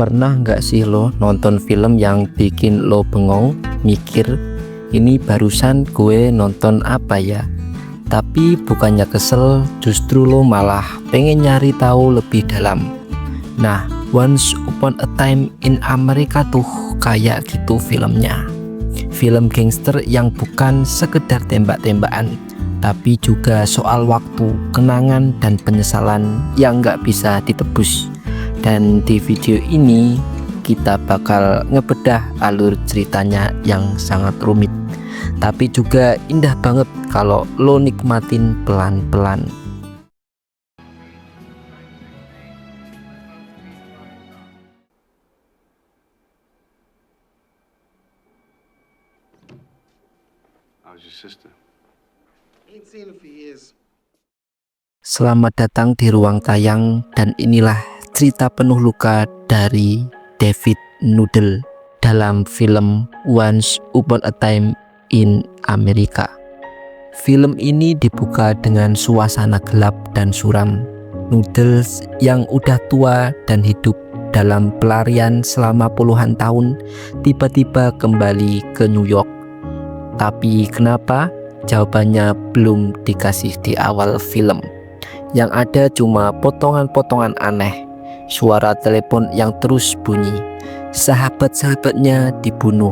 Pernah nggak sih lo nonton film yang bikin lo bengong, mikir, ini barusan gue nonton apa ya? Tapi bukannya kesel, justru lo malah pengen nyari tahu lebih dalam. Nah, Once Upon a Time in America tuh kayak gitu filmnya. Film gangster yang bukan sekedar tembak-tembakan, tapi juga soal waktu, kenangan, dan penyesalan yang nggak bisa ditebus. Dan di video ini kita bakal ngebedah alur ceritanya yang sangat rumit, tapi juga indah banget kalau lo nikmatin pelan-pelan. How's your sister? Ain't seen her for years. Selamat datang di ruang tayang, dan inilah cerita penuh luka dari David Noodle dalam film Once Upon a Time in America. Film ini dibuka dengan suasana gelap dan suram. Noodles yang udah tua dan hidup dalam pelarian selama puluhan tahun tiba-tiba kembali ke New York. Tapi kenapa? Jawabannya belum dikasih di awal film. Yang ada cuma potongan-potongan aneh, suara telepon yang terus bunyi, sahabat-sahabatnya dibunuh,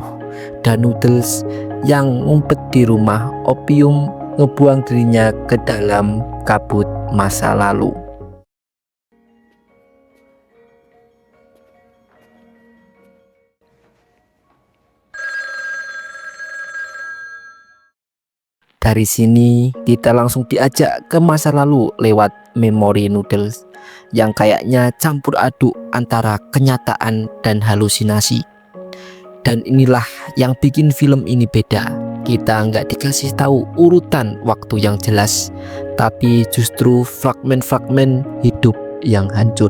dan Noodles yang ngumpet di rumah opium ngebuang dirinya ke dalam kabut masa lalu. Dari sini kita langsung diajak ke masa lalu lewat memori Noodles yang kayaknya campur aduk antara kenyataan dan halusinasi. Dan inilah yang bikin film ini beda. Kita nggak dikasih tahu urutan waktu yang jelas, tapi justru fragmen-fragmen hidup yang hancur.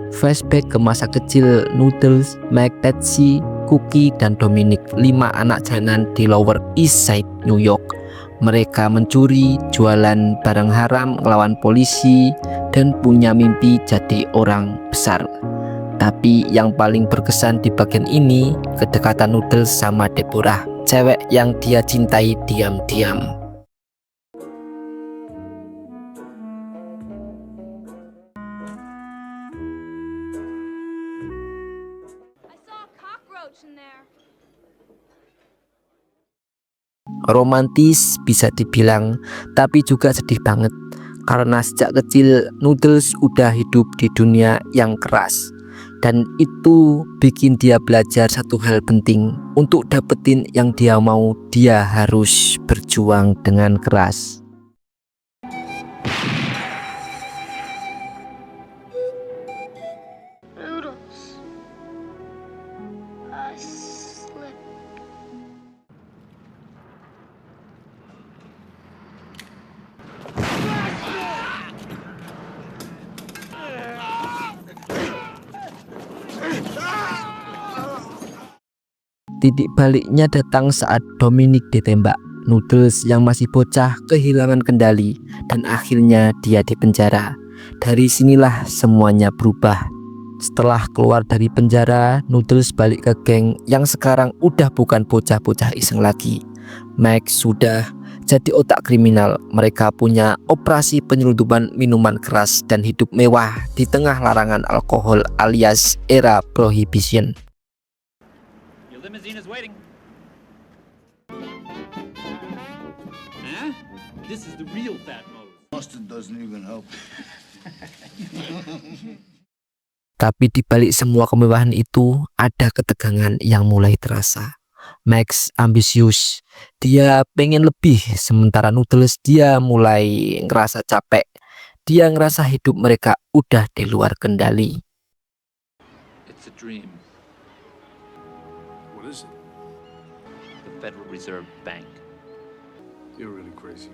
Flashback ke masa kecil Noodles, Mike, Tetsi, Cookie, dan Dominic, 5 anak jalanan di Lower East Side, New York. Mereka mencuri, jualan barang haram, ngelawan polisi, dan punya mimpi jadi orang besar. Tapi yang paling berkesan di bagian ini, kedekatan Noodles sama Deborah, cewek yang dia cintai diam-diam. I saw a cockroach in there. Romantis bisa dibilang, tapi juga sedih banget karena sejak kecil Noodles udah hidup di dunia yang keras, dan itu bikin dia belajar satu hal penting. Untuk dapetin yang dia mau, dia harus berjuang dengan keras. Noodles. I slipped. Titik baliknya datang saat Dominic ditembak. Noodles yang masih bocah kehilangan kendali, dan akhirnya dia dipenjara. Dari sinilah semuanya berubah. Setelah keluar dari penjara, Noodles balik ke geng yang sekarang udah bukan bocah-bocah iseng lagi. Max sudah jadi otak kriminal. Mereka punya operasi penyelundupan minuman keras dan hidup mewah di tengah larangan alkohol alias era prohibition. Your limousine is waiting. Huh? This is the real fat mode. Mustard doesn't even help. Tapi di balik semua kemewahan itu ada ketegangan yang mulai terasa. Max ambisius, dia pengen lebih, sementara Noodles dia mulai ngerasa capek. Dia ngerasa hidup mereka udah di luar kendali. It's a dream. What is it? The Federal Reserve Bank. You're really crazy.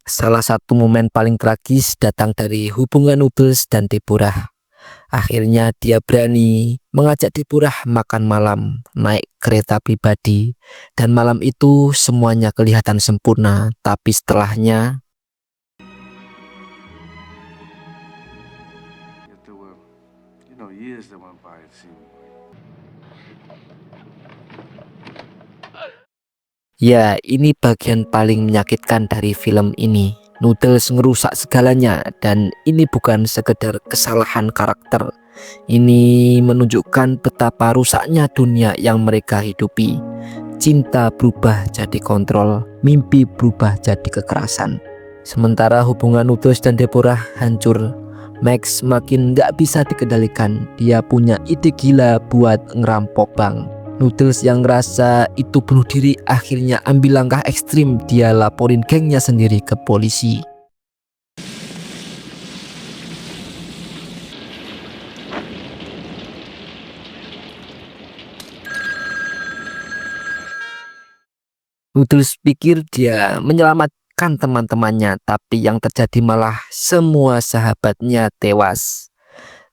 Salah satu momen paling tragis datang dari hubungan Noodles dan Deborah. Akhirnya dia berani mengajak Deborah makan malam, naik kereta pribadi, dan malam itu semuanya kelihatan sempurna. Tapi setelahnya Get the Years that went by, it seemed. Ya, ini bagian paling menyakitkan dari film ini. Noodles ngerusak segalanya, dan ini bukan sekedar kesalahan karakter. Ini menunjukkan betapa rusaknya dunia yang mereka hidupi. Cinta berubah jadi kontrol, mimpi berubah jadi kekerasan. Sementara hubungan Noodles dan Deborah hancur. Max makin gak bisa dikendalikan. Dia punya ide gila buat ngerampok bank. Noodles yang ngerasa itu bunuh diri akhirnya ambil langkah ekstrim. Dia laporin gengnya sendiri ke polisi. Noodles pikir dia menyelamatkan teman-temannya, tapi yang terjadi malah semua sahabatnya tewas.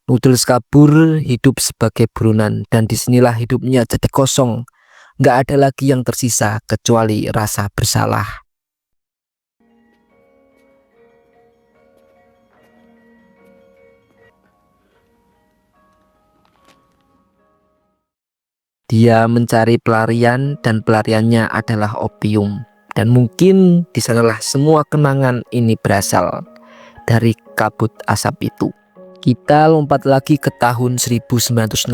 Noodles kabur, hidup sebagai buronan, dan disinilah hidupnya jadi kosong. Gak ada lagi yang tersisa kecuali rasa bersalah. Dia mencari pelarian, dan pelariannya adalah opium. Dan mungkin disanalah semua kenangan ini berasal dari kabut asap itu. Kita lompat lagi ke tahun 1968.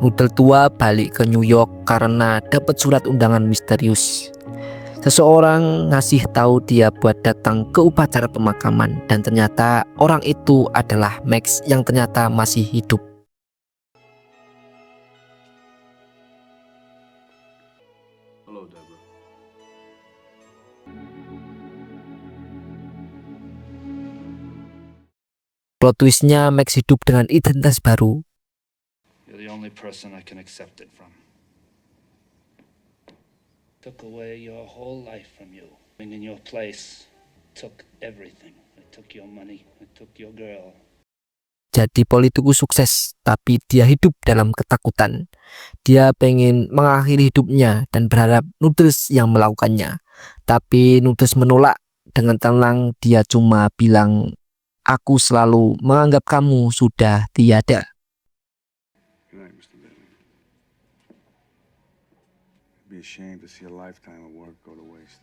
Noodle tua balik ke New York karena dapat surat undangan misterius. Seseorang ngasih tahu dia buat datang ke upacara pemakaman, dan ternyata orang itu adalah Max yang ternyata masih hidup. Hello, Deborah. Plot twistnya, Max hidup dengan identitas baru. You're the only person I can accept it from. Took away your whole life from you. Being in your place, took everything. I took your money, I took your girl. Jadi politikus sukses, tapi dia hidup dalam ketakutan. Dia pengen mengakhiri hidupnya dan berharap Noodles yang melakukannya. Tapi Noodles menolak. Dengan tenang dia cuma bilang, "Aku selalu menganggap kamu sudah tiada." Good night, Mr. Bentley. I'd be ashamed to see a lifetime of work go to waste.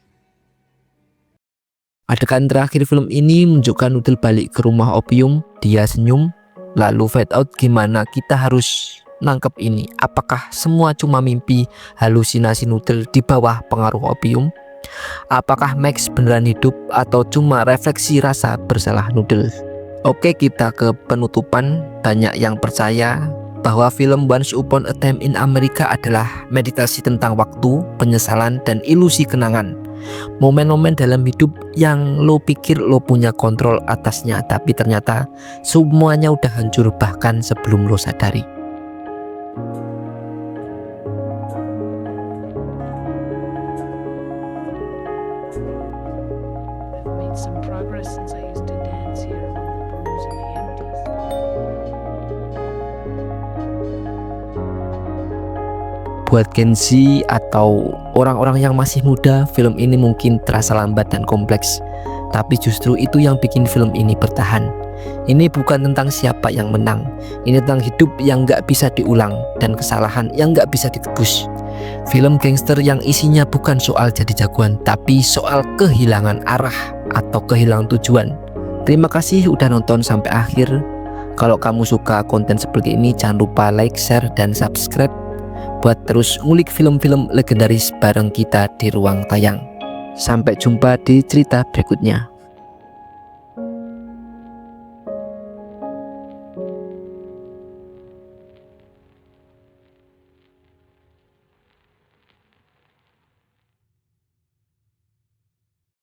Adegan terakhir film ini menunjukkan Noodle balik ke rumah opium. Dia senyum, lalu fade out. Gimana kita harus nangkep ini? Apakah semua cuma mimpi, halusinasi Noodle di bawah pengaruh opium? Apakah Max beneran hidup atau cuma refleksi rasa bersalah Noodle? Oke, kita ke penutupan. Banyak yang percaya bahwa film Once Upon a Time in America adalah meditasi tentang waktu, penyesalan, dan ilusi kenangan. Momen-momen dalam hidup yang lo pikir lo punya kontrol atasnya, tapi ternyata semuanya udah hancur bahkan sebelum lo sadari. I've made some progress since I used to dance here among the booze and the empties. Buat Gen Z atau orang-orang yang masih muda, film ini mungkin terasa lambat dan kompleks. Tapi justru itu yang bikin film ini bertahan. Ini bukan tentang siapa yang menang. Ini tentang hidup yang gak bisa diulang dan kesalahan yang gak bisa ditebus. Film gangster yang isinya bukan soal jadi jagoan, tapi soal kehilangan arah atau kehilangan tujuan. Terima kasih udah nonton sampai akhir. Kalau kamu suka konten seperti ini, jangan lupa like, share, dan subscribe buat terus ngulik film-film legendaris bareng kita di Ruang Tayang. Sampai jumpa di cerita berikutnya.